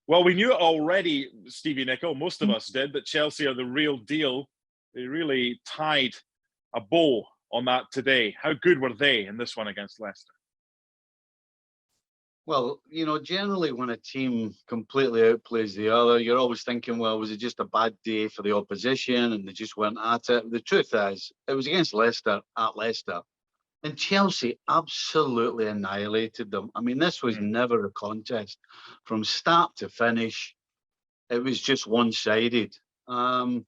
Well, we knew it already, Stevie Nicol, most of us did, that Chelsea are the real deal. They really tied a bow on that today. How good were they in this one against Leicester? Well, you know, generally when a team completely outplays the other, you're always thinking, well, was it just a bad day for the opposition and they just went at it? The truth is, it was against Leicester at Leicester. And Chelsea absolutely annihilated them. I mean, this was never a contest. From start to finish, it was just one-sided. And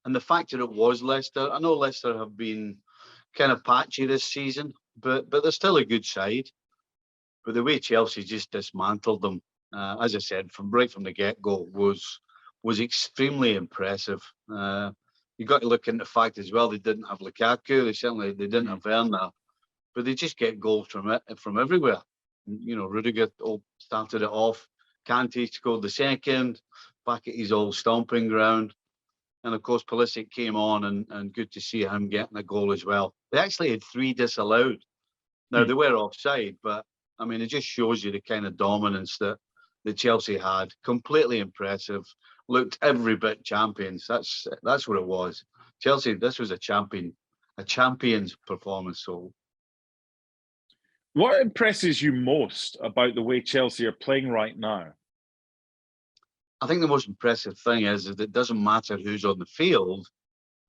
the fact that it was Leicester, I know Leicester have been kind of patchy this season, but they're still a good side. But the way Chelsea just dismantled them, as I said, right from the get-go, was extremely impressive. You got to look into the fact as well they didn't have Lukaku, they didn't have Werner, but they just get goals from everywhere. You know, Rudiger started it off. Kante scored the second, back at his old stomping ground. And of course, Pulisic came on, and good to see him getting a goal as well. They actually had 3 disallowed. Now, they were offside, but I mean, it just shows you the kind of dominance that Chelsea had. Completely impressive. Looked every bit champions. That's what it was. Chelsea, this was a champion's performance. So, what impresses you most about the way Chelsea are playing right now? I think the most impressive thing is that it doesn't matter who's on the field.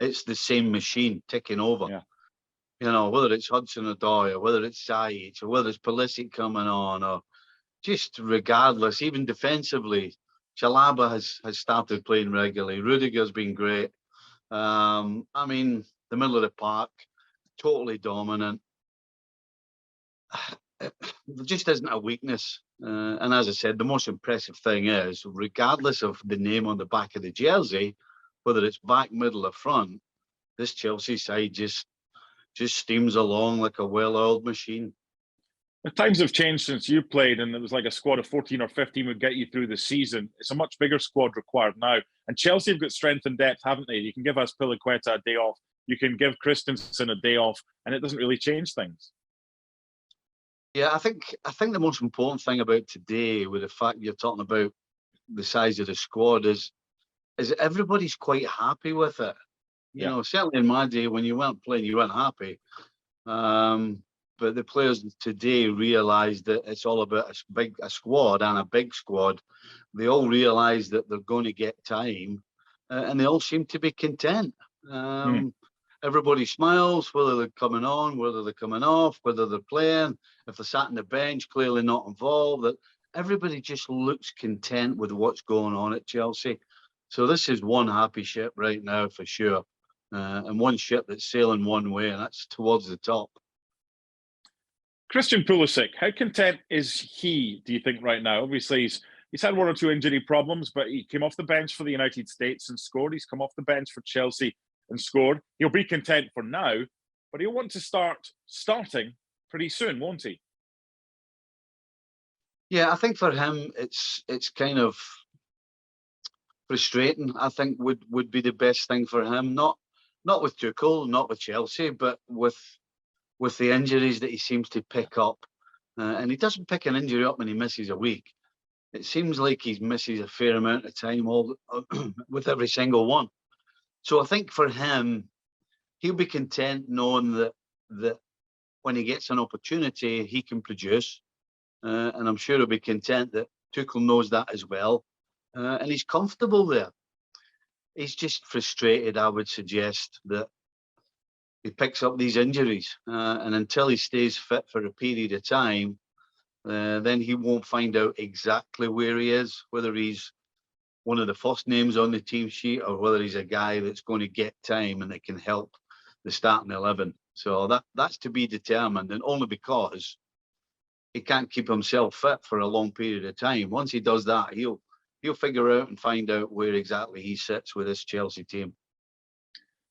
It's the same machine ticking over. Yeah. You know, whether it's Hudson-Odoi, or whether it's Sajic, or whether it's Pulisic coming on, or just regardless, even defensively, Chalaba has started playing regularly. Rudiger's been great. I mean, the middle of the park, totally dominant. There just isn't a weakness. And as I said, the most impressive thing is, regardless of the name on the back of the jersey, whether it's back, middle, or front, this Chelsea side just steams along like a well-oiled machine. The times have changed since you played, and it was like a squad of 14 or 15 would get you through the season. It's a much bigger squad required now. And Chelsea have got strength and depth, haven't they? You can give Azpilicueta a day off. You can give Christensen a day off, and it doesn't really change things. Yeah, I think the most important thing about today, with the fact you're talking about the size of the squad, is everybody's quite happy with it. You know, certainly in my day when you weren't playing, you weren't happy. But the players today realise that it's all about a squad and a big squad. They all realise that they're going to get time, and they all seem to be content. Everybody smiles, whether they're coming on, whether they're coming off, whether they're playing. If they're sat on the bench, clearly not involved. That everybody just looks content with what's going on at Chelsea. So this is one happy ship right now for sure, and one ship that's sailing one way, and that's towards the top. Christian Pulisic, how content is he, do you think, right now? Obviously, he's had 1 or 2 injury problems, but he came off the bench for the United States and scored. He's come off the bench for Chelsea and scored. He'll be content for now, but he'll want to starting pretty soon, won't he? Yeah, I think for him, it's kind of frustrating. I think would be the best thing for him. Not with Tuchel, not with Chelsea, but with the injuries that he seems to pick up. And he doesn't pick an injury up when he misses a week. It seems like he misses a fair amount of time with every single one. So I think for him, he'll be content knowing that when he gets an opportunity, he can produce. And I'm sure he'll be content that Tuchel knows that as well. And he's comfortable there. He's just frustrated, I would suggest, that he picks up these injuries. And until he stays fit for a period of time, then he won't find out exactly where he is, whether he's one of the first names on the team sheet or whether he's a guy that's going to get time and that can help the starting 11. So that's to be determined, and only because he can't keep himself fit for a long period of time. Once he does that, he'll figure out and find out where exactly he sits with this Chelsea team.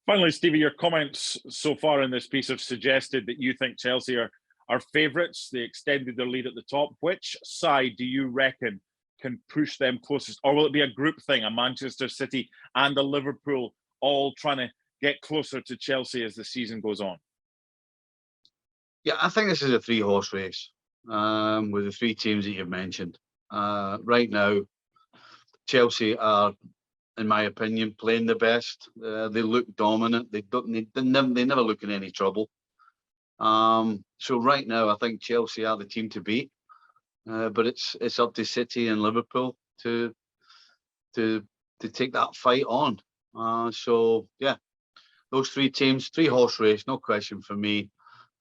Finally, Stevie, your comments so far in this piece have suggested that you think Chelsea are favourites. They extended their lead at the top. Which side do you reckon can push them closest? Or will it be a group thing, a Manchester City and a Liverpool all trying to get closer to Chelsea as the season goes on? Yeah, I think this is a 3-horse race with the 3 teams that you've mentioned. Right now, Chelsea are, in my opinion, playing the best. They look dominant. They never look in any trouble. So right now, I think Chelsea are the team to beat. But it's up to City and Liverpool to take that fight on. So yeah, those three teams, three horse race, no question for me.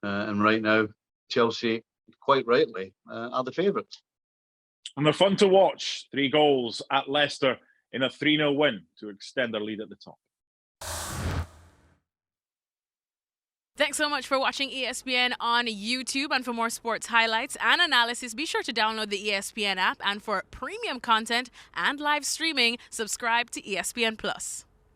And right now, Chelsea, quite rightly, are the favourites. And they're fun to watch. 3 goals at Leicester in a 3-0 win to extend their lead at the top. Thanks so much for watching ESPN on YouTube. And for more sports highlights and analysis, be sure to download the ESPN app. And for premium content and live streaming, subscribe to ESPN Plus.